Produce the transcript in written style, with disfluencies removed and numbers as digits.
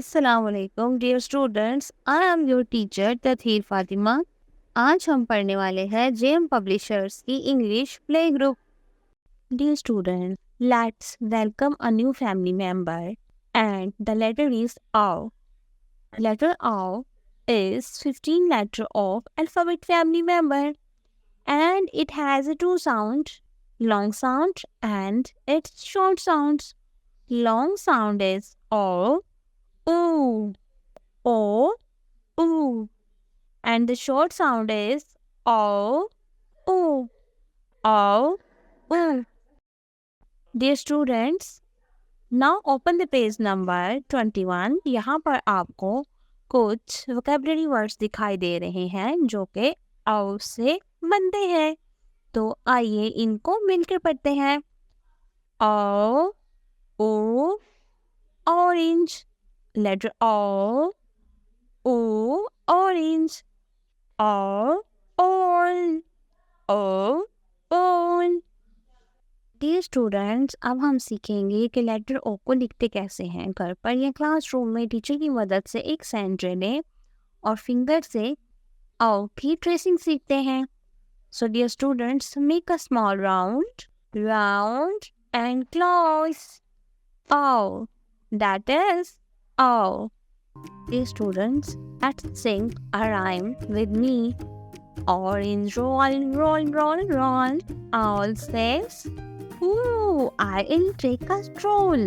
अस्सलामुअलैकुम dear students, I am your teacher Tatheer Fatima. आज हम पढ़ने वाले हैं जेएम पब्लिशर्स की English play group. Dear students, let's welcome a new family member and the letter is O. Letter O is 15 letter of alphabet family member and it has a two sound, long sound and its short sounds. Long sound is O, oo, O, oo. And the short sound is O, oo, O, oo. Dear students, now open the page number 21. यहाँ पर आपको कुछ vocabulary words दिखाई दे रहे हैं जो कि O से बनते हैं। तो आइए इनको मिलकर पढ़ते हैं। O, O, orange. Letter O, O, orange. O, all. O, all. Dear students, अब हम सीखेंगे कि लेटर ओ को लिखते कैसे हैं। घर पर या क्लासरूम में टीचर की मदद से एक सेंटर लें और फिंगर से ओ की ट्रेसिंग सीखते हैं। So dear students, make a small round round and close O, that is O. Dear students, let's sing a rhyme with me. Orange roll, roll, roll, roll. Owl says, ooh, I'll take a stroll.